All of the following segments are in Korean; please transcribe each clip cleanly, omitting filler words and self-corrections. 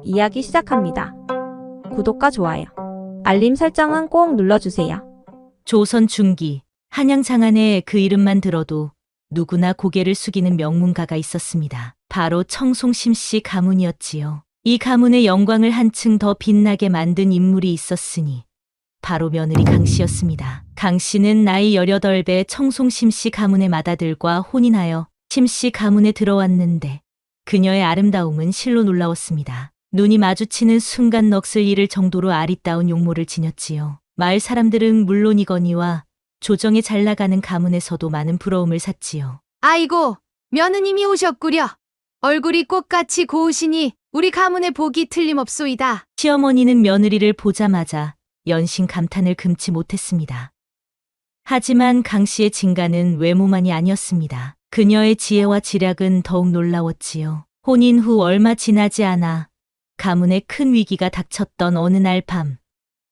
이야기 시작합니다. 구독과 좋아요, 알림 설정은 꼭 눌러주세요. 조선 중기 한양 장안에 그 이름만 들어도 누구나 고개를 숙이는 명문가가 있었습니다. 바로 청송심씨 가문이었지요. 이 가문의 영광을 한층 더 빛나게 만든 인물이 있었으니 바로 며느리 강씨였습니다. 강씨는 나이 18배 청송심씨 가문의 맏아들과 혼인하여 심씨 가문에 들어왔는데 그녀의 아름다움은 실로 놀라웠습니다. 눈이 마주치는 순간 넋을 잃을 정도로 아리따운 용모를 지녔지요. 마을 사람들은 물론이거니와 조정에 잘 나가는 가문에서도 많은 부러움을 샀지요. 아이고, 며느님이 오셨구려. 얼굴이 꽃같이 고우시니 우리 가문의 복이 틀림없소이다. 시어머니는 며느리를 보자마자 연신 감탄을 금치 못했습니다. 하지만 강씨의 진가는 외모만이 아니었습니다. 그녀의 지혜와 지략은 더욱 놀라웠지요. 혼인 후 얼마 지나지 않아 가문에 큰 위기가 닥쳤던 어느 날 밤,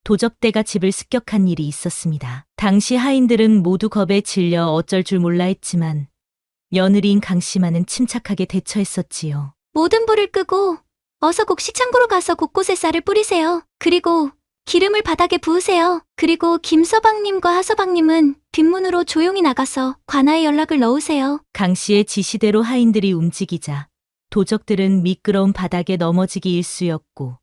도적대가 집을 습격한 일이 있었습니다. 당시 하인들은 모두 겁에 질려 어쩔 줄 몰라 했지만 며느리인 강씨만은 침착하게 대처했었지요. 모든 불을 끄고 어서 곡식창고로 가서 곳곳에 쌀을 뿌리세요. 그리고 기름을 바닥에 부으세요. 그리고 김서방님과 하서방님은 뒷문으로 조용히 나가서 관아에 연락을 넣으세요. 강씨의 지시대로 하인들이 움직이자 도적들은 미끄러운 바닥에 넘어지기 일쑤였고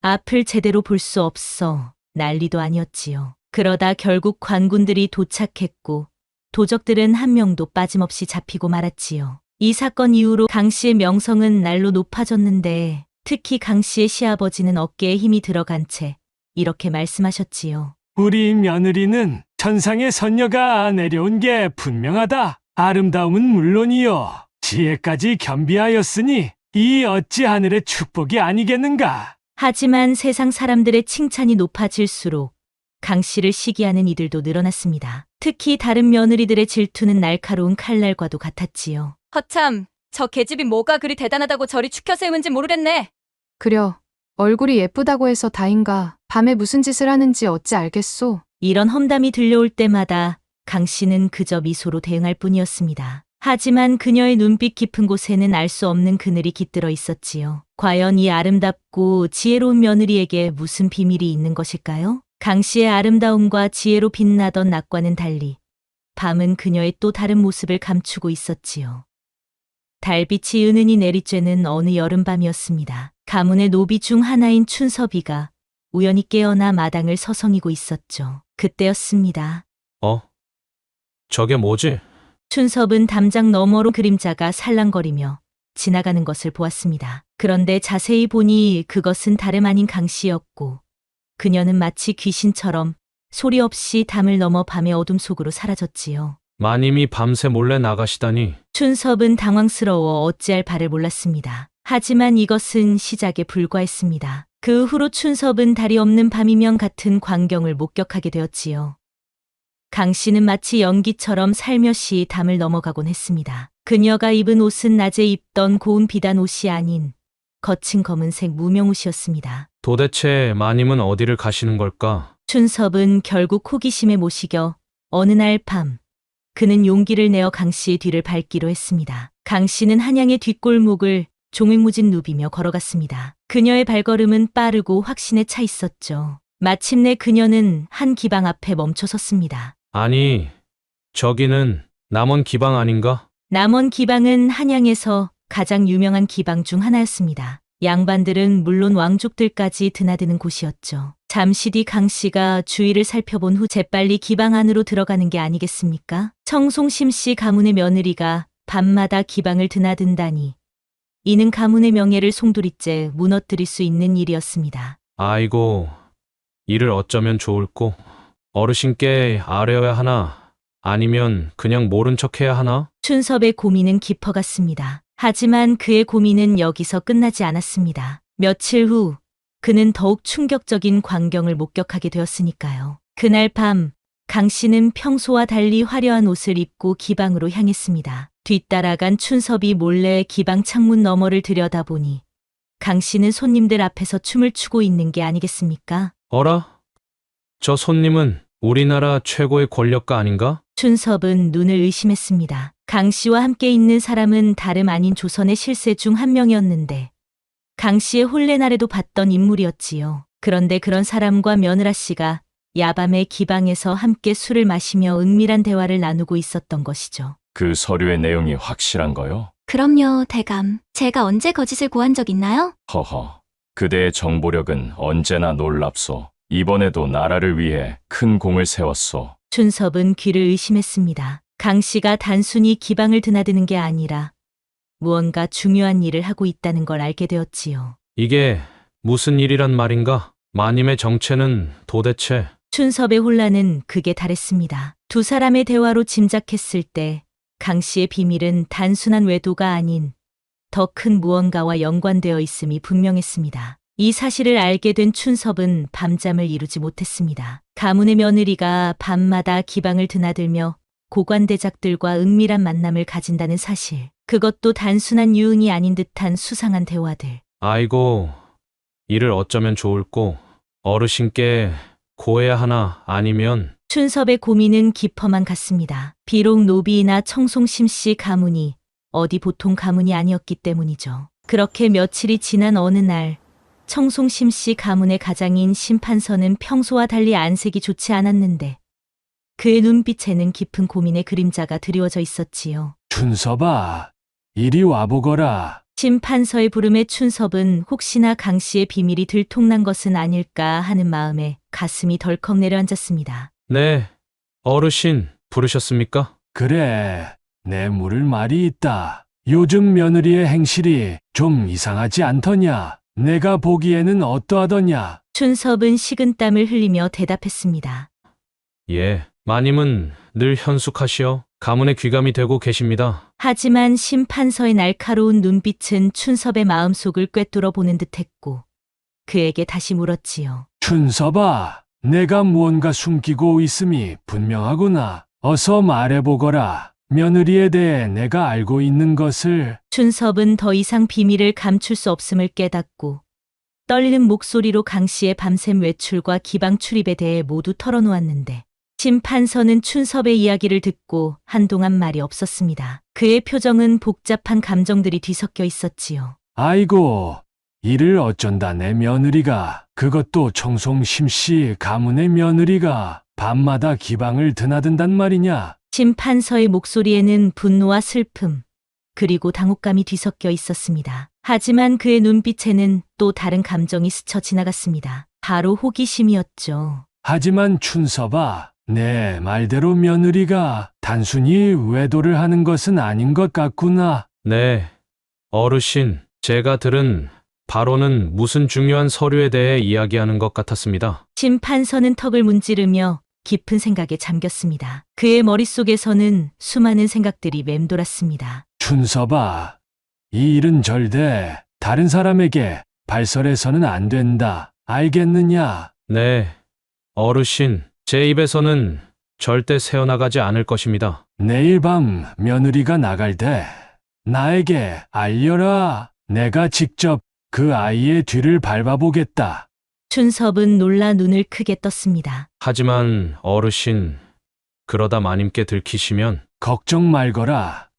앞을 제대로 볼 수 없어 난리도 아니었지요. 그러다 결국 관군들이 도착했고 도적들은 한 명도 빠짐없이 잡히고 말았지요. 이 사건 이후로 강씨의 명성은 날로 높아졌는데 특히 강씨의 시아버지는 어깨에 힘이 들어간 채 이렇게 말씀하셨지요. 우리 며느리는 천상의 선녀가 내려온 게 분명하다. 아름다움은 물론이요, 지혜까지 겸비하였으니 이 어찌 하늘의 축복이 아니겠는가. 하지만 세상 사람들의 칭찬이 높아질수록 강씨를 시기하는 이들도 늘어났습니다. 특히 다른 며느리들의 질투는 날카로운 칼날과도 같았지요. 허참, 저 계집이 뭐가 그리 대단하다고 저리 축혀 세우는지 모르겠네. 그려, 얼굴이 예쁘다고 해서 다인가. 밤에 무슨 짓을 하는지 어찌 알겠소. 이런 험담이 들려올 때마다 강씨는 그저 미소로 대응할 뿐이었습니다. 하지만 그녀의 눈빛 깊은 곳에는 알 수 없는 그늘이 깃들어 있었지요. 과연 이 아름답고 지혜로운 며느리에게 무슨 비밀이 있는 것일까요? 강씨의 아름다움과 지혜로 빛나던 낮과는 달리 밤은 그녀의 또 다른 모습을 감추고 있었지요. 달빛이 은은히 내리쬐는 어느 여름밤이었습니다. 가문의 노비 중 하나인 춘섭이가 우연히 깨어나 마당을 서성이고 있었죠. 그때였습니다. 저게 뭐지? 춘섭은 담장 너머로 그림자가 살랑거리며 지나가는 것을 보았습니다. 그런데 자세히 보니 그것은 다름 아닌 강씨였고 그녀는 마치 귀신처럼 소리 없이 담을 넘어 밤의 어둠 속으로 사라졌지요. 마님이 밤새 몰래 나가시다니. 춘섭은 당황스러워 어찌할 바를 몰랐습니다. 하지만 이것은 시작에 불과했습니다. 그 후로 춘섭은 달이 없는 밤이면 같은 광경을 목격하게 되었지요. 강씨는 마치 연기처럼 살며시 담을 넘어가곤 했습니다. 그녀가 입은 옷은 낮에 입던 고운 비단 옷이 아닌 거친 검은색 무명옷이었습니다. 도대체 마님은 어디를 가시는 걸까? 춘섭은 결국 호기심에 못 이겨 어느 날 밤 그는 용기를 내어 강씨의 뒤를 밟기로 했습니다. 강씨는 한양의 뒷골목을 종횡무진 누비며 걸어갔습니다. 그녀의 발걸음은 빠르고 확신에 차 있었죠. 마침내 그녀는 한 기방 앞에 멈춰 섰습니다. 아니, 저기는 남원 기방 아닌가? 남원 기방은 한양에서 가장 유명한 기방 중 하나였습니다. 양반들은 물론 왕족들까지 드나드는 곳이었죠. 잠시 뒤 강씨가 주위를 살펴본 후 재빨리 기방 안으로 들어가는 게 아니겠습니까? 청송심씨 가문의 며느리가 밤마다 기방을 드나든다니 이는 가문의 명예를 송두리째 무너뜨릴 수 있는 일이었습니다. 아이고, 이를 어쩌면 좋을꼬. 어르신께 아뢰어야 하나? 아니면 그냥 모른 척해야 하나? 춘섭의 고민은 깊어갔습니다. 하지만 그의 고민은 여기서 끝나지 않았습니다. 며칠 후 그는 더욱 충격적인 광경을 목격하게 되었으니까요. 그날 밤 강씨는 평소와 달리 화려한 옷을 입고 기방으로 향했습니다. 뒤따라간 춘섭이 몰래 기방 창문 너머를 들여다보니 강씨는 손님들 앞에서 춤을 추고 있는 게 아니겠습니까? 어라? 저 손님은 우리나라 최고의 권력가 아닌가? 춘섭은 눈을 의심했습니다. 강씨와 함께 있는 사람은 다름 아닌 조선의 실세 중 한 명이었는데 강 씨의 혼례날에도 봤던 인물이었지요. 그런데 그런 사람과 며느라 씨가 야밤에 기방에서 함께 술을 마시며 은밀한 대화를 나누고 있었던 것이죠. 그 서류의 내용이 확실한 거요? 그럼요, 대감. 제가 언제 거짓을 고한 적 있나요? 허허. 그대의 정보력은 언제나 놀랍소. 이번에도 나라를 위해 큰 공을 세웠소. 춘섭은 귀를 의심했습니다. 강 씨가 단순히 기방을 드나드는 게 아니라 무언가 중요한 일을 하고 있다는 걸 알게 되었지요. 이게 무슨 일이란 말인가? 마님의 정체는 도대체... 춘섭의 혼란은 극에 달했습니다. 두 사람의 대화로 짐작했을 때 강 씨의 비밀은 단순한 외도가 아닌 더 큰 무언가와 연관되어 있음이 분명했습니다. 이 사실을 알게 된 춘섭은 밤잠을 이루지 못했습니다. 가문의 며느리가 밤마다 기방을 드나들며 고관대작들과 은밀한 만남을 가진다는 사실, 그것도 단순한 유흥이 아닌 듯한 수상한 대화들. 아이고, 이를 어쩌면 좋을꼬. 어르신께 고해야 하나 아니면... 춘섭의 고민은 깊어만 갔습니다. 비록 노비나 청송심 씨 가문이 어디 보통 가문이 아니었기 때문이죠. 그렇게 며칠이 지난 어느 날 청송심 씨 가문의 가장인 심판서는 평소와 달리 안색이 좋지 않았는데 그의 눈빛에는 깊은 고민의 그림자가 드리워져 있었지요. 춘섭아, 이리 와보거라. 심판서의 부름에 춘섭은 혹시나 강 씨의 비밀이 들통난 것은 아닐까 하는 마음에 가슴이 덜컥 내려앉았습니다. 네, 어르신 부르셨습니까? 그래, 내 물을 말이 있다. 요즘 며느리의 행실이 좀 이상하지 않더냐? 내가 보기에는 어떠하더냐? 춘섭은 식은땀을 흘리며 대답했습니다. 예, 마님은 늘 현숙하시어 가문의 귀감이 되고 계십니다. 하지만 심판서의 날카로운 눈빛은 춘섭의 마음속을 꿰뚫어 보는 듯했고 그에게 다시 물었지요. 춘섭아, 내가 무언가 숨기고 있음이 분명하구나. 어서 말해보거라. 며느리에 대해 내가 알고 있는 것을. 춘섭은 더 이상 비밀을 감출 수 없음을 깨닫고 떨리는 목소리로 강 씨의 밤샘 외출과 기방 출입에 대해 모두 털어놓았는데 심판서는 춘섭의 이야기를 듣고 한동안 말이 없었습니다. 그의 표정은 복잡한 감정들이 뒤섞여 있었지요. 아이고, 이를 어쩐다 내 며느리가, 그것도 청송심씨 가문의 며느리가 밤마다 기방을 드나든단 말이냐? 심판서의 목소리에는 분노와 슬픔, 그리고 당혹감이 뒤섞여 있었습니다. 하지만 그의 눈빛에는 또 다른 감정이 스쳐 지나갔습니다. 바로 호기심이었죠. 하지만 춘섭아, 내 말대로 며느리가 단순히 외도를 하는 것은 아닌 것 같구나. 네, 어르신, 제가 들은 바로는 무슨 중요한 서류에 대해 이야기하는 것 같았습니다. 심판서는 턱을 문지르며 깊은 생각에 잠겼습니다. 그의 머릿속에서는 수많은 생각들이 맴돌았습니다. 춘섭아, 이 일은 절대 다른 사람에게 발설해서는 안 된다. 알겠느냐? 네, 어르신, 제 입에서는 절대 새어나가지 않을 것입니다. 내일 밤 며느리가 나갈 때 나에게 알려라. 내가 직접 그 아이의 뒤를 밟아보겠다. 춘섭은 놀라 눈을 크게 떴습니다. 하지만 어르신, 그러다 마님께 들키시면... 걱정 말거라.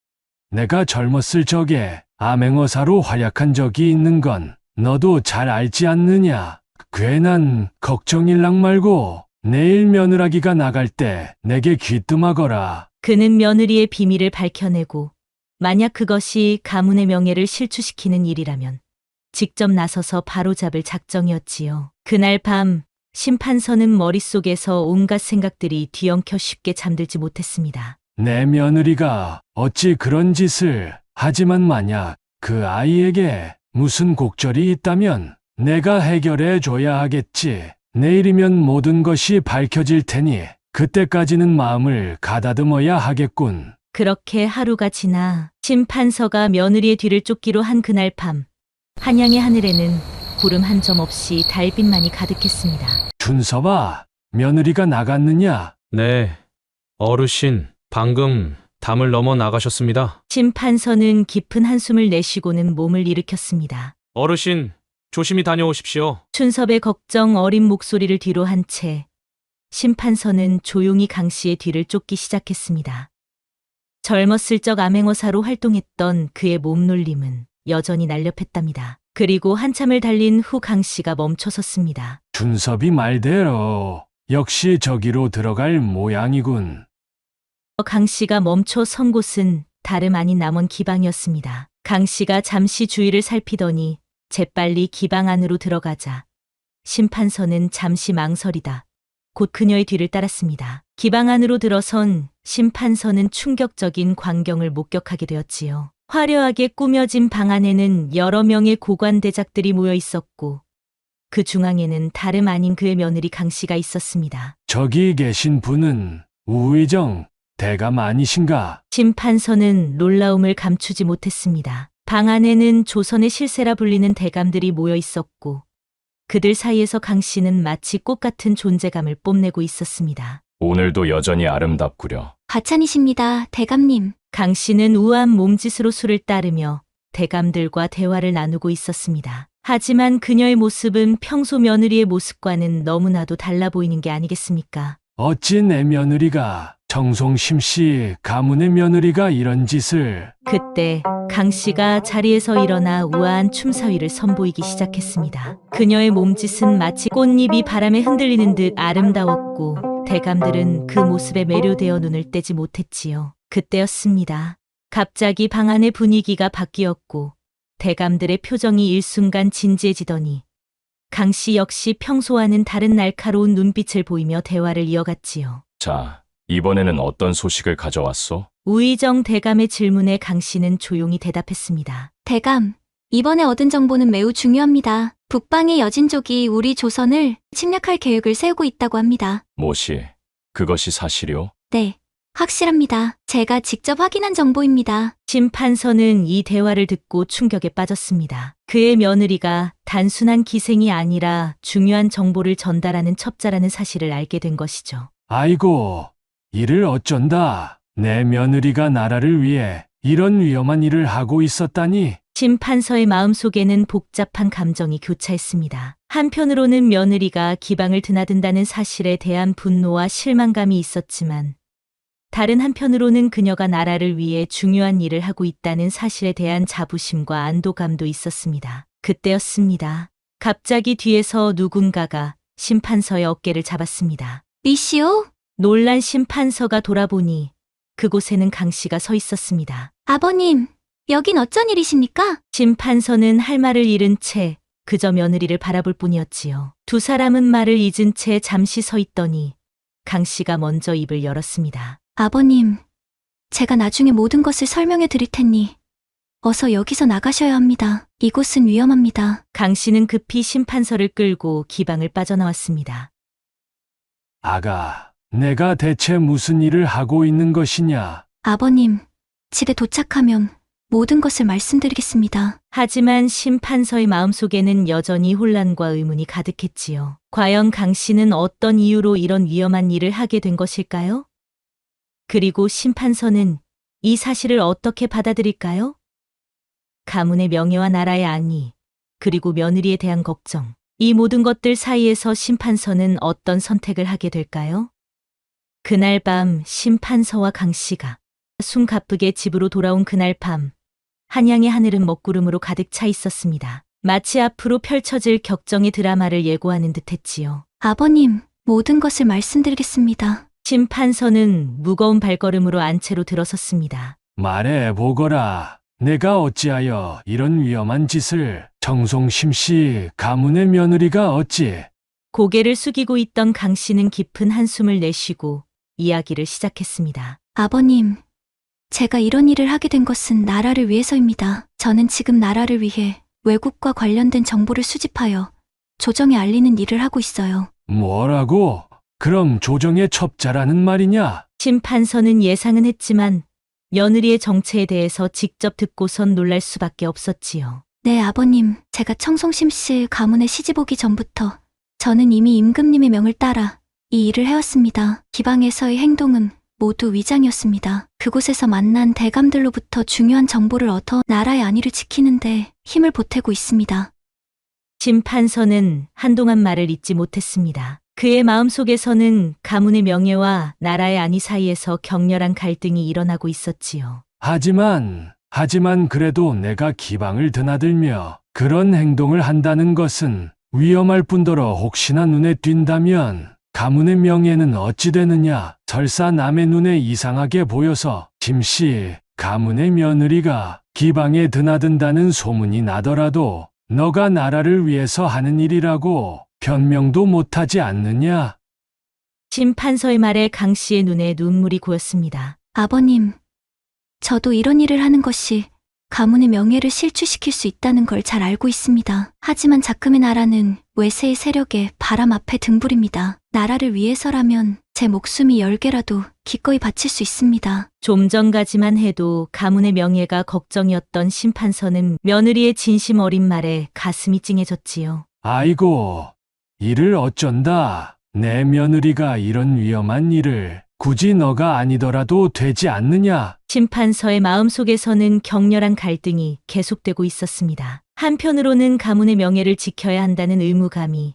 내가 젊었을 적에 암행어사로 활약한 적이 있는 건 너도 잘 알지 않느냐? 괜한 걱정일랑 말고 내일 며느라기가 나갈 때 내게 귀뜸하거라. 그는 며느리의 비밀을 밝혀내고 만약 그것이 가문의 명예를 실추시키는 일이라면 직접 나서서 바로잡을 작정이었지요. 그날 밤 심판서는 머릿속에서 온갖 생각들이 뒤엉켜 쉽게 잠들지 못했습니다. 내 며느리가 어찌 그런 짓을, 하지만 만약 그 아이에게 무슨 곡절이 있다면 내가 해결해 줘야 하겠지. 내일이면 모든 것이 밝혀질 테니 그때까지는 마음을 가다듬어야 하겠군. 그렇게 하루가 지나 심판서가 며느리의 뒤를 쫓기로 한 그날 밤, 한양의 하늘에는 구름 한 점 없이 달빛만이 가득했습니다. 춘섭아, 며느리가 나갔느냐? 네, 어르신, 방금 담을 넘어 나가셨습니다. 심판서는 깊은 한숨을 내쉬고는 몸을 일으켰습니다. 어르신, 조심히 다녀오십시오. 춘섭의 걱정 어린 목소리를 뒤로 한 채 심판서는 조용히 강 씨의 뒤를 쫓기 시작했습니다. 젊었을 적 암행어사로 활동했던 그의 몸놀림은 여전히 날렵했답니다. 그리고 한참을 달린 후 강 씨가 멈춰섰습니다. 준섭이 말대로 역시 저기로 들어갈 모양이군. 강 씨가 멈춰 선 곳은 다름 아닌 남원 기방이었습니다. 강 씨가 잠시 주위를 살피더니 재빨리 기방 안으로 들어가자 심판서는 잠시 망설이다 곧 그녀의 뒤를 따랐습니다. 기방 안으로 들어선 심판서는 충격적인 광경을 목격하게 되었지요. 화려하게 꾸며진 방 안에는 여러 명의 고관대작들이 모여 있었고 그 중앙에는 다름 아닌 그의 며느리 강 씨가 있었습니다. 저기 계신 분은 우의정 대감 아니신가? 심판서는 놀라움을 감추지 못했습니다. 방 안에는 조선의 실세라 불리는 대감들이 모여 있었고 그들 사이에서 강 씨는 마치 꽃 같은 존재감을 뽐내고 있었습니다. 오늘도 여전히 아름답구려. 과찬이십니다, 대감님. 강 씨는 우아한 몸짓으로 술을 따르며 대감들과 대화를 나누고 있었습니다. 하지만 그녀의 모습은 평소 며느리의 모습과는 너무나도 달라 보이는 게 아니겠습니까? 어찌 내 며느리가 정송심 씨 가문의 며느리가 이런 짓을. 그때 강 씨가 자리에서 일어나 우아한 춤사위를 선보이기 시작했습니다. 그녀의 몸짓은 마치 꽃잎이 바람에 흔들리는 듯 아름다웠고 대감들은 그 모습에 매료되어 눈을 떼지 못했지요. 그때였습니다. 갑자기 방 안의 분위기가 바뀌었고 대감들의 표정이 일순간 진지해지더니 강 씨 역시 평소와는 다른 날카로운 눈빛을 보이며 대화를 이어갔지요. 자, 이번에는 어떤 소식을 가져왔소? 우의정 대감의 질문에 강 씨는 조용히 대답했습니다. 대감, 이번에 얻은 정보는 매우 중요합니다. 북방의 여진족이 우리 조선을 침략할 계획을 세우고 있다고 합니다. 모시, 그것이 사실이오? 네, 확실합니다. 제가 직접 확인한 정보입니다. 심판서는 이 대화를 듣고 충격에 빠졌습니다. 그의 며느리가 단순한 기생이 아니라 중요한 정보를 전달하는 첩자라는 사실을 알게 된 것이죠. 아이고, 이를 어쩐다. 내 며느리가 나라를 위해 이런 위험한 일을 하고 있었다니. 심판서의 마음속에는 복잡한 감정이 교차했습니다. 한편으로는 며느리가 기방을 드나든다는 사실에 대한 분노와 실망감이 있었지만 다른 한편으로는 그녀가 나라를 위해 중요한 일을 하고 있다는 사실에 대한 자부심과 안도감도 있었습니다. 그때였습니다. 갑자기 뒤에서 누군가가 심판서의 어깨를 잡았습니다. 미시오? 놀란 심판서가 돌아보니 그곳에는 강 씨가 서 있었습니다. 아버님, 여긴 어쩐 일이십니까? 심판서는 할 말을 잃은 채 그저 며느리를 바라볼 뿐이었지요. 두 사람은 말을 잊은 채 잠시 서 있더니 강 씨가 먼저 입을 열었습니다. 아버님, 제가 나중에 모든 것을 설명해 드릴 테니 어서 여기서 나가셔야 합니다. 이곳은 위험합니다. 강 씨는 급히 심판서를 끌고 기방을 빠져나왔습니다. 아가, 내가 대체 무슨 일을 하고 있는 것이냐? 아버님, 집에 도착하면 모든 것을 말씀드리겠습니다. 하지만 심판서의 마음속에는 여전히 혼란과 의문이 가득했지요. 과연 강 씨는 어떤 이유로 이런 위험한 일을 하게 된 것일까요? 그리고 심판서는 이 사실을 어떻게 받아들일까요? 가문의 명예와 나라의 안위, 그리고 며느리에 대한 걱정, 이 모든 것들 사이에서 심판서는 어떤 선택을 하게 될까요? 그날 밤 심판서와 강 씨가 숨가쁘게 집으로 돌아온 그날 밤, 한양의 하늘은 먹구름으로 가득 차 있었습니다. 마치 앞으로 펼쳐질 격정의 드라마를 예고하는 듯했지요. 아버님, 모든 것을 말씀드리겠습니다. 심판서는 무거운 발걸음으로 안채로 들어섰습니다. 말해보거라. 내가 어찌하여 이런 위험한 짓을. 정송심 씨 가문의 며느리가 어찌. 고개를 숙이고 있던 강 씨는 깊은 한숨을 내쉬고 이야기를 시작했습니다. 아버님, 제가 이런 일을 하게 된 것은 나라를 위해서입니다. 저는 지금 나라를 위해 외국과 관련된 정보를 수집하여 조정에 알리는 일을 하고 있어요. 뭐라고? 그럼 조정의 첩자라는 말이냐? 심판서는 예상은 했지만 며느리의 정체에 대해서 직접 듣고선 놀랄 수밖에 없었지요. 네, 아버님. 제가 청송심 씨 가문에 시집 오기 전부터 저는 이미 임금님의 명을 따라 이 일을 해왔습니다. 기방에서의 행동은 모두 위장이었습니다. 그곳에서 만난 대감들로부터 중요한 정보를 얻어 나라의 안위를 지키는데 힘을 보태고 있습니다. 심판서는 한동안 말을 잇지 못했습니다. 그의 마음속에서는 가문의 명예와 나라의 안위 사이에서 격렬한 갈등이 일어나고 있었지요. 하지만 하지만 그래도 내가 기방을 드나들며 그런 행동을 한다는 것은 위험할 뿐더러 혹시나 눈에 띈다면 가문의 명예는 어찌 되느냐. 설사 남의 눈에 이상하게 보여서 심씨 가문의 며느리가 기방에 드나든다는 소문이 나더라도 너가 나라를 위해서 하는 일이라고 변명도 못하지 않느냐. 심판서의 말에 강 씨의 눈에 눈물이 고였습니다. 아버님, 저도 이런 일을 하는 것이 가문의 명예를 실추시킬 수 있다는 걸 잘 알고 있습니다. 하지만 자금의 나라는 외세의 세력의 바람 앞에 등불입니다. 나라를 위해서라면 제 목숨이 10개라도 기꺼이 바칠 수 있습니다. 좀 전까지만 해도 가문의 명예가 걱정이었던 심판서는 며느리의 진심 어린 말에 가슴이 찡해졌지요. 아이고, 이를 어쩐다. 내 며느리가 이런 위험한 일을 굳이 너가 아니더라도 되지 않느냐. 심판서의 마음속에서는 격렬한 갈등이 계속되고 있었습니다. 한편으로는 가문의 명예를 지켜야 한다는 의무감이,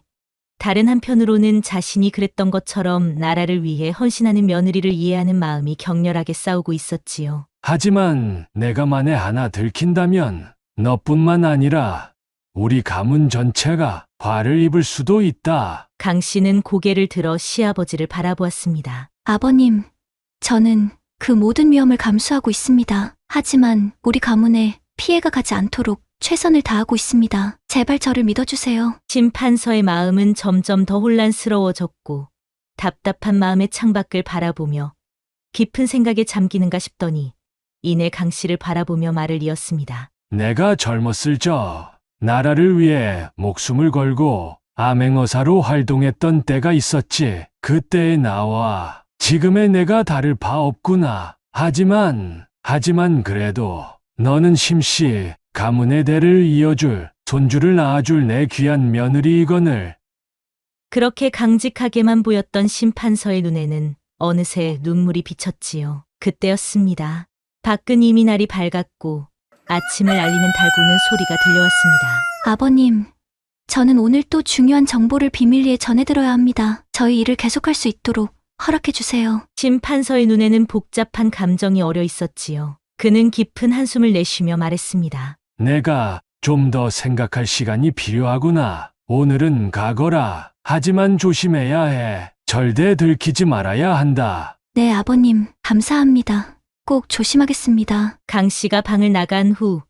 다른 한편으로는 자신이 그랬던 것처럼 나라를 위해 헌신하는 며느리를 이해하는 마음이 격렬하게 싸우고 있었지요. 하지만 내가 만에 하나 들킨다면 너뿐만 아니라 우리 가문 전체가 화를 입을 수도 있다. 강 씨는 고개를 들어 시아버지를 바라보았습니다. 아버님, 저는 그 모든 위험을 감수하고 있습니다. 하지만 우리 가문에 피해가 가지 않도록 최선을 다하고 있습니다. 제발 저를 믿어주세요. 심판서의 마음은 점점 더 혼란스러워졌고 답답한 마음에 창밖을 바라보며 깊은 생각에 잠기는가 싶더니 이내 강 씨를 바라보며 말을 이었습니다. 내가 젊었을 적 나라를 위해 목숨을 걸고 암행어사로 활동했던 때가 있었지. 그때의 나와 지금의 내가 다를 바 없구나. 하지만 그래도 너는 심씨 가문의 대를 이어줄, 손주를 낳아줄 내 귀한 며느리이거늘. 그렇게 강직하게만 보였던 심판서의 눈에는 어느새 눈물이 비쳤지요. 그때였습니다. 밖은 이미 날이 밝았고 아침을 알리는 달구는 소리가 들려왔습니다. 아버님, 저는 오늘 또 중요한 정보를 비밀리에 전해들어야 합니다. 저희 일을 계속할 수 있도록 허락해 주세요. 심판서의 눈에는 복잡한 감정이 어려 있었지요. 그는 깊은 한숨을 내쉬며 말했습니다. 내가 좀 더 생각할 시간이 필요하구나. 오늘은 가거라. 하지만 조심해야 해. 절대 들키지 말아야 한다. 네, 아버님, 감사합니다. 꼭 조심하겠습니다. 강 씨가 방을 나간 후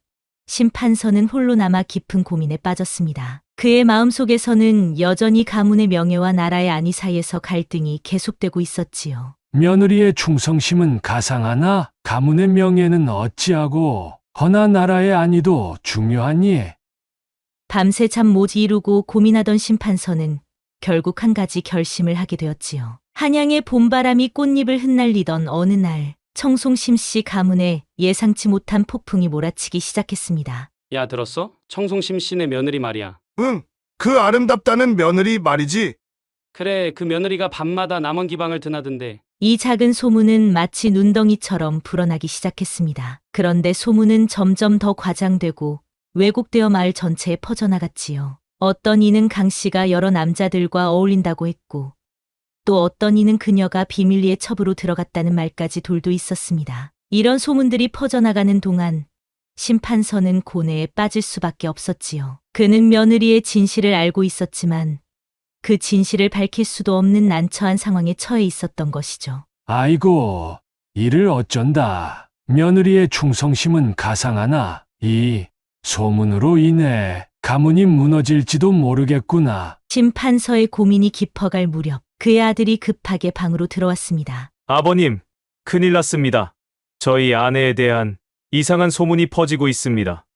심판서는 홀로 남아 깊은 고민에 빠졌습니다. 그의 마음속에서는 여전히 가문의 명예와 나라의 안위 사이에서 갈등이 계속되고 있었지요. 며느리의 충성심은 가상하나 가문의 명예는 어찌하고 허나 나라의 안위도 중요하니. 밤새 잠 못 이루고 고민하던 심판서는 결국 한 가지 결심을 하게 되었지요. 한양의 봄바람이 꽃잎을 흩날리던 어느 날 청송심 씨 가문에 예상치 못한 폭풍이 몰아치기 시작했습니다. 야, 들었어? 청송심 씨네 며느리 말이야. 응, 그 아름답다는 며느리 말이지. 그래, 그 며느리가 밤마다 남원 기방을 드나든대. 이 작은 소문은 마치 눈덩이처럼 불어나기 시작했습니다. 그런데 소문은 점점 더 과장되고 왜곡되어 마을 전체에 퍼져나갔지요. 어떤 이는 강 씨가 여러 남자들과 어울린다고 했고 또 어떤 이는 그녀가 비밀리에 첩으로 들어갔다는 말까지 돌고 있었습니다. 이런 소문들이 퍼져나가는 동안 심판서는 고뇌에 빠질 수밖에 없었지요. 그는 며느리의 진실을 알고 있었지만 그 진실을 밝힐 수도 없는 난처한 상황에 처해 있었던 것이죠. 아이고, 이를 어쩐다. 며느리의 충성심은 가상하나 이 소문으로 인해 가문이 무너질지도 모르겠구나. 심판서의 고민이 깊어갈 무렵 그의 아들이 급하게 방으로 들어왔습니다. 아버님, 큰일 났습니다. 저희 아내에 대한 이상한 소문이 퍼지고 있습니다.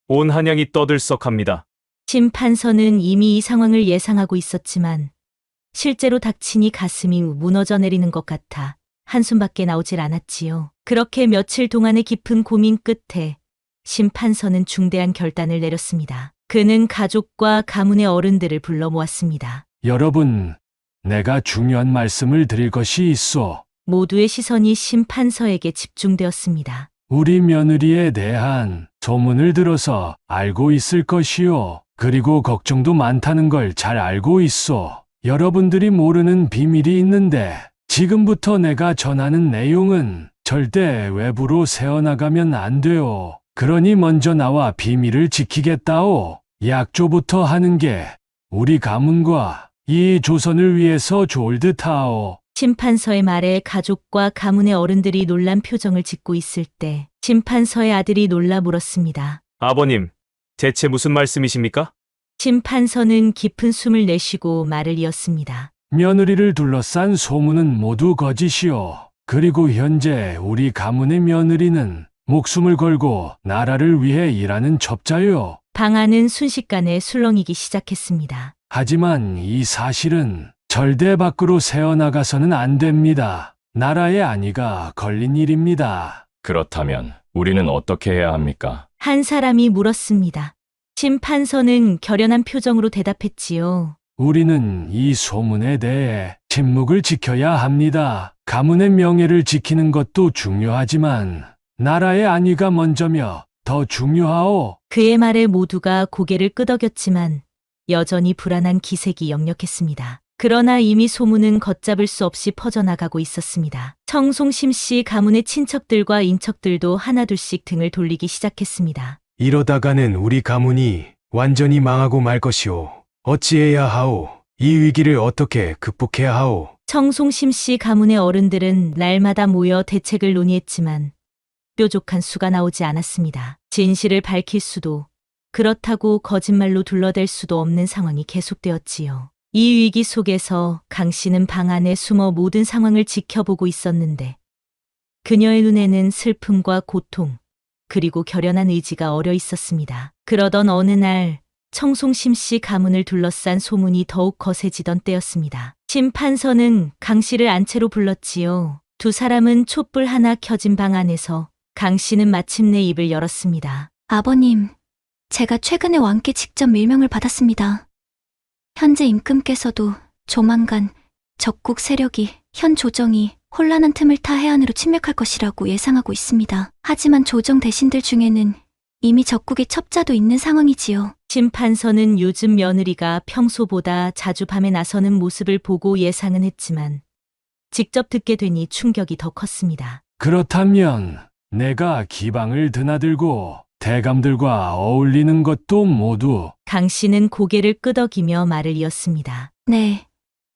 온 한양이 떠들썩합니다. 심판서는 이미 이 상황을 예상하고 있었지만 실제로 닥치니 가슴이 무너져 내리는 것 같아 한숨밖에 나오질 않았지요. 그렇게 며칠 동안의 깊은 고민 끝에 심판서는 중대한 결단을 내렸습니다. 그는 가족과 가문의 어른들을 불러 모았습니다. 여러분, 내가 중요한 말씀을 드릴 것이 있어. 모두의 시선이 심판서에게 집중되었습니다. 우리 며느리에 대한 소문을 들어서 알고 있을 것이요. 그리고 걱정도 많다는 걸 잘 알고 있어. 여러분들이 모르는 비밀이 있는데 지금부터 내가 전하는 내용은 절대 외부로 새어나가면 안 돼요. 그러니 먼저 나와 비밀을 지키겠다오. 약조부터 하는 게 우리 가문과 이 조선을 위해서 좋을 듯하오. 심판서의 말에 가족과 가문의 어른들이 놀란 표정을 짓고 있을 때 심판서의 아들이 놀라 물었습니다. 아버님, 대체 무슨 말씀이십니까? 심판서는 깊은 숨을 내쉬고 말을 이었습니다. 며느리를 둘러싼 소문은 모두 거짓이오. 그리고 현재 우리 가문의 며느리는 목숨을 걸고 나라를 위해 일하는 첩자요. 방 안은 순식간에 술렁이기 시작했습니다. 하지만 이 사실은 절대 밖으로 새어나가서는 안 됩니다. 나라의 안위가 걸린 일입니다. 그렇다면 우리는 어떻게 해야 합니까? 한 사람이 물었습니다. 심판서는 결연한 표정으로 대답했지요. 우리는 이 소문에 대해 침묵을 지켜야 합니다. 가문의 명예를 지키는 것도 중요하지만 나라의 안위가 먼저며 더 중요하오. 그의 말에 모두가 고개를 끄덕였지만 여전히 불안한 기색이 역력했습니다. 그러나 이미 소문은 걷잡을 수 없이 퍼져나가고 있었습니다. 청송심 씨 가문의 친척들과 인척들도 하나둘씩 등을 돌리기 시작했습니다. 이러다가는 우리 가문이 완전히 망하고 말 것이오. 어찌해야 하오? 이 위기를 어떻게 극복해야 하오? 청송심 씨 가문의 어른들은 날마다 모여 대책을 논의했지만 뾰족한 수가 나오지 않았습니다. 진실을 밝힐 수도 그렇다고 거짓말로 둘러댈 수도 없는 상황이 계속되었지요. 이 위기 속에서 강 씨는 방 안에 숨어 모든 상황을 지켜보고 있었는데 그녀의 눈에는 슬픔과 고통 그리고 결연한 의지가 어려 있었습니다. 그러던 어느 날 청송심 씨 가문을 둘러싼 소문이 더욱 거세지던 때였습니다. 심판서는 강 씨를 안채로 불렀지요. 두 사람은 촛불 하나 켜진 방 안에서 강 씨는 마침내 입을 열었습니다. 아버님, 제가 최근에 왕께 직접 밀명을 받았습니다. 현재 임금께서도 조만간 적국 세력이 현 조정이 혼란한 틈을 타 해안으로 침략할 것이라고 예상하고 있습니다. 하지만 조정 대신들 중에는 이미 적국의 첩자도 있는 상황이지요. 심판서는 요즘 며느리가 평소보다 자주 밤에 나서는 모습을 보고 예상은 했지만 직접 듣게 되니 충격이 더 컸습니다. 그렇다면 내가 기방을 드나들고 대감들과 어울리는 것도 모두 강 씨는 고개를 끄덕이며 말을 이었습니다. 네,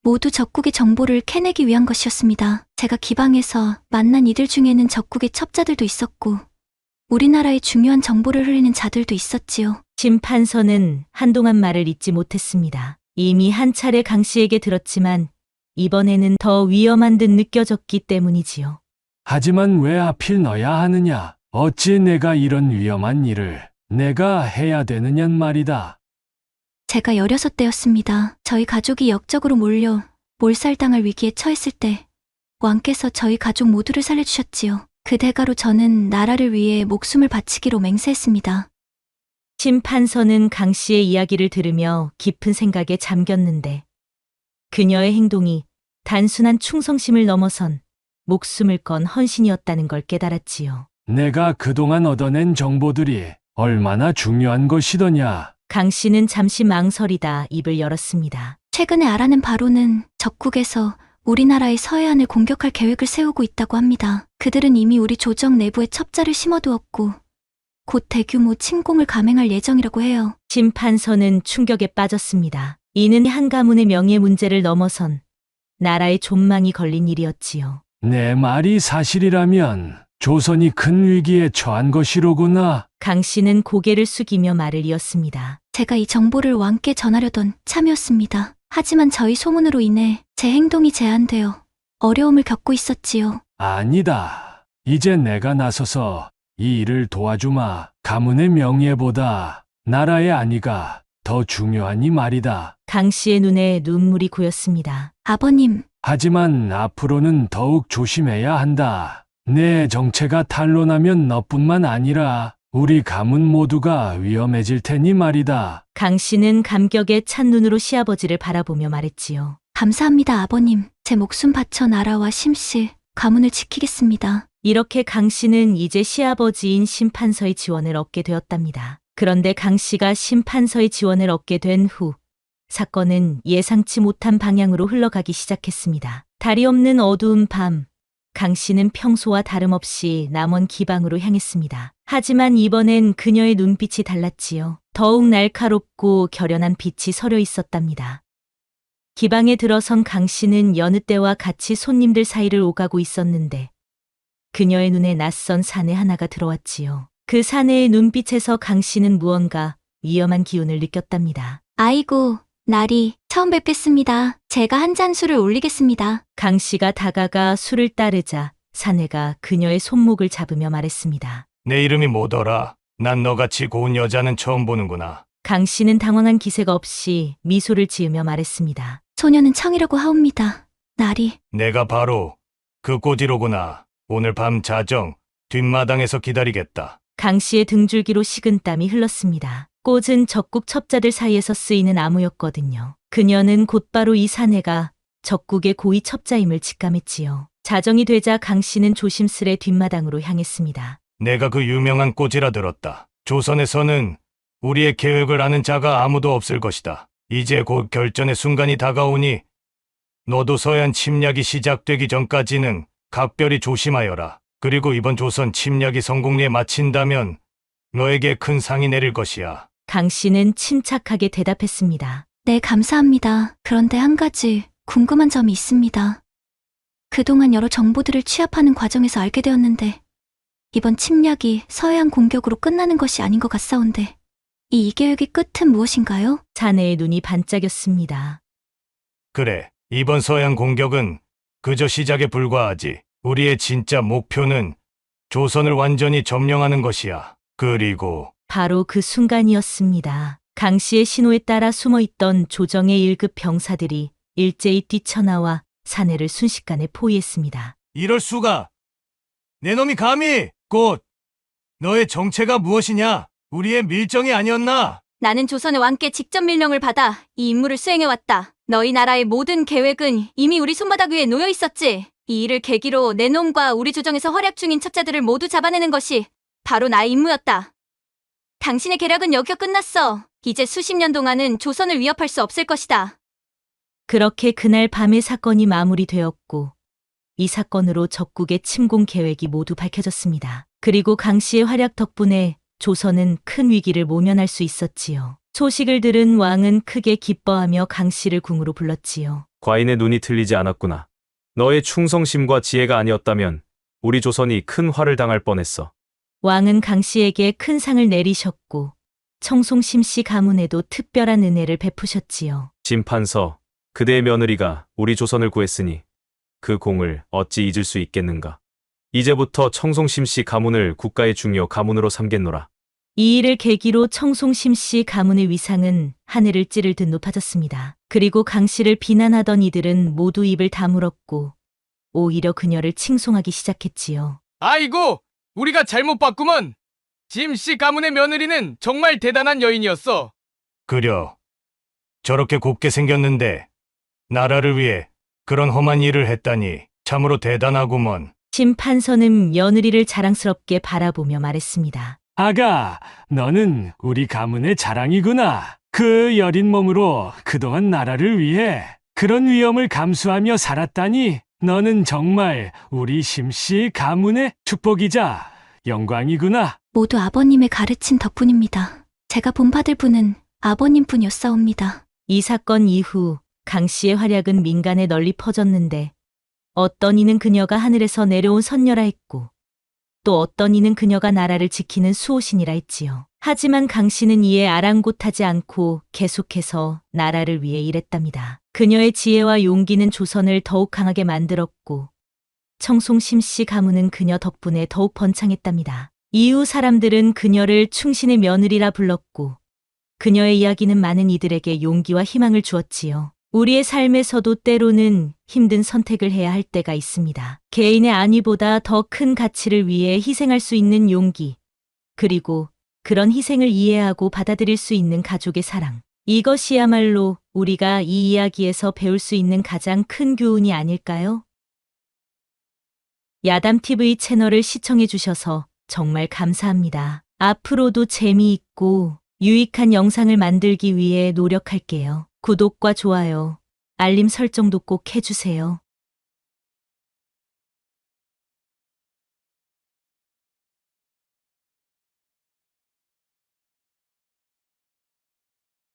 모두 적국의 정보를 캐내기 위한 것이었습니다. 제가 기방에서 만난 이들 중에는 적국의 첩자들도 있었고 우리나라의 중요한 정보를 흘리는 자들도 있었지요. 심판서는 한동안 말을 잇지 못했습니다. 이미 한 차례 강 씨에게 들었지만 이번에는 더 위험한 듯 느껴졌기 때문이지요. 하지만 왜 하필 너야 하느냐? 어찌 내가 이런 위험한 일을 내가 해야 되느냔 말이다. 제가 16대였습니다. 저희 가족이 역적으로 몰려 몰살당할 위기에 처했을 때 왕께서 저희 가족 모두를 살려주셨지요. 그 대가로 저는 나라를 위해 목숨을 바치기로 맹세했습니다. 심판서는 강 씨의 이야기를 들으며 깊은 생각에 잠겼는데 그녀의 행동이 단순한 충성심을 넘어선 목숨을 건 헌신이었다는 걸 깨달았지요. 내가 그동안 얻어낸 정보들이 얼마나 중요한 것이더냐. 강 씨는 잠시 망설이다 입을 열었습니다. 최근에 알아낸 바로는 적국에서 우리나라의 서해안을 공격할 계획을 세우고 있다고 합니다. 그들은 이미 우리 조정 내부에 첩자를 심어두었고 곧 대규모 침공을 감행할 예정이라고 해요. 심판서는 충격에 빠졌습니다. 이는 한 가문의 명예 문제를 넘어선 나라의 존망이 걸린 일이었지요. 내 말이 사실이라면 조선이 큰 위기에 처한 것이로구나. 강 씨는 고개를 숙이며 말을 이었습니다. 제가 이 정보를 왕께 전하려던 참이었습니다. 하지만 저희 소문으로 인해 제 행동이 제한되어 어려움을 겪고 있었지요. 아니다. 이제 내가 나서서 이 일을 도와주마. 가문의 명예보다 나라의 안위가 더 중요하니 말이다. 강 씨의 눈에 눈물이 고였습니다. 아버님. 하지만 앞으로는 더욱 조심해야 한다. 내 정체가 탄로나면 너뿐만 아니라 우리 가문 모두가 위험해질 테니 말이다. 강 씨는 감격에 찬 눈으로 시아버지를 바라보며 말했지요. 감사합니다, 아버님. 제 목숨 바쳐 나라와 심씨, 가문을 지키겠습니다. 이렇게 강 씨는 이제 시아버지인 심판서의 지원을 얻게 되었답니다. 그런데 강 씨가 심판서의 지원을 얻게 된 후 사건은 예상치 못한 방향으로 흘러가기 시작했습니다. 달이 없는 어두운 밤, 강 씨는 평소와 다름없이 남원 기방으로 향했습니다. 하지만 이번엔 그녀의 눈빛이 달랐지요. 더욱 날카롭고 결연한 빛이 서려 있었답니다. 기방에 들어선 강 씨는 여느 때와 같이 손님들 사이를 오가고 있었는데 그녀의 눈에 낯선 사내 하나가 들어왔지요. 그 사내의 눈빛에서 강 씨는 무언가 위험한 기운을 느꼈답니다. 아이고, 나리, 처음 뵙겠습니다. 제가 한 잔 술을 올리겠습니다. 강 씨가 다가가 술을 따르자 사내가 그녀의 손목을 잡으며 말했습니다. 내 이름이 뭐더라? 난 너같이 고운 여자는 처음 보는구나. 강 씨는 당황한 기세가 없이 미소를 지으며 말했습니다. 소녀는 청이라고 하옵니다. 나리. 내가 바로 그 꼬지로구나. 오늘 밤 자정 뒷마당에서 기다리겠다. 강 씨의 등줄기로 식은땀이 흘렀습니다. 꽃은 적국 첩자들 사이에서 쓰이는 나무였거든요. 그녀는 곧바로 이 사내가 적국의 고위 첩자임을 직감했지요. 자정이 되자 강 씨는 조심스레 뒷마당으로 향했습니다. 내가 그 유명한 꼬지라 들었다. 조선에서는 우리의 계획을 아는 자가 아무도 없을 것이다. 이제 곧 결전의 순간이 다가오니 너도 서해안 침략이 시작되기 전까지는 각별히 조심하여라. 그리고 이번 조선 침략이 성공리에 마친다면 너에게 큰 상이 내릴 것이야. 강 씨는 침착하게 대답했습니다. 네, 감사합니다. 그런데 한 가지 궁금한 점이 있습니다. 그동안 여러 정보들을 취합하는 과정에서 알게 되었는데 이번 침략이 서해안 공격으로 끝나는 것이 아닌 것 같사온데 이 계획의 끝은 무엇인가요? 사내의 눈이 반짝였습니다. 그래, 이번 서해안 공격은 그저 시작에 불과하지. 우리의 진짜 목표는 조선을 완전히 점령하는 것이야. 그리고 바로 그 순간이었습니다. 강 씨의 신호에 따라 숨어있던 조정의 1급 병사들이 일제히 뛰쳐나와 사내를 순식간에 포위했습니다. 이럴 수가! 내 놈이 감히! 곧 너의 정체가 무엇이냐? 우리의 밀정이 아니었나? 나는 조선의 왕께 직접 밀령을 받아 이 임무를 수행해왔다. 너희 나라의 모든 계획은 이미 우리 손바닥 위에 놓여 있었지. 이 일을 계기로 내 놈과 우리 조정에서 활약 중인 첩자들을 모두 잡아내는 것이 바로 나의 임무였다. 당신의 계략은 여기서 끝났어. 이제 수십 년 동안은 조선을 위협할 수 없을 것이다. 그렇게 그날 밤의 사건이 마무리되었고 이 사건으로 적국의 침공 계획이 모두 밝혀졌습니다. 그리고 강 씨의 활약 덕분에 조선은 큰 위기를 모면할 수 있었지요. 소식을 들은 왕은 크게 기뻐하며 강 씨를 궁으로 불렀지요. 과인의 눈이 틀리지 않았구나. 너의 충성심과 지혜가 아니었다면 우리 조선이 큰 화를 당할 뻔했어. 왕은 강 씨에게 큰 상을 내리셨고 청송심 씨 가문에도 특별한 은혜를 베푸셨지요. 심판서, 그대의 며느리가 우리 조선을 구했으니 그 공을 어찌 잊을 수 있겠는가. 이제부터 청송심 씨 가문을 국가의 중요 가문으로 삼겠노라. 이 일을 계기로 청송심 씨 가문의 위상은 하늘을 찌를 듯 높아졌습니다. 그리고 강 씨를 비난하던 이들은 모두 입을 다물었고 오히려 그녀를 칭송하기 시작했지요. 아이고, 우리가 잘못 봤구먼. 짐씨 가문의 며느리는 정말 대단한 여인이었어. 그려. 저렇게 곱게 생겼는데 나라를 위해 그런 험한 일을 했다니 참으로 대단하구먼. 심판서는 며느리를 자랑스럽게 바라보며 말했습니다. 아가, 너는 우리 가문의 자랑이구나. 그 여린 몸으로 그동안 나라를 위해 그런 위험을 감수하며 살았다니 너는 정말 우리 심씨 가문의 축복이자 영광이구나. 모두 아버님의 가르침 덕분입니다. 제가 본받을 분은 아버님뿐이었사옵니다. 이 사건 이후 강 씨의 활약은 민간에 널리 퍼졌는데 어떤 이는 그녀가 하늘에서 내려온 선녀라 했고 또 어떤 이는 그녀가 나라를 지키는 수호신이라 했지요. 하지만 강 씨는 이에 아랑곳하지 않고 계속해서 나라를 위해 일했답니다. 그녀의 지혜와 용기는 조선을 더욱 강하게 만들었고 청송심 씨 가문은 그녀 덕분에 더욱 번창했답니다. 이후 사람들은 그녀를 충신의 며느리라 불렀고 그녀의 이야기는 많은 이들에게 용기와 희망을 주었지요. 우리의 삶에서도 때로는 힘든 선택을 해야 할 때가 있습니다. 개인의 안위보다 더 큰 가치를 위해 희생할 수 있는 용기, 그리고 그런 희생을 이해하고 받아들일 수 있는 가족의 사랑. 이것이야말로 우리가 이 이야기에서 배울 수 있는 가장 큰 교훈이 아닐까요? 야담TV 채널을 시청해주셔서 정말 감사합니다. 앞으로도 재미있고 유익한 영상을 만들기 위해 노력할게요. 구독과 좋아요, 알림 설정도 꼭 해주세요.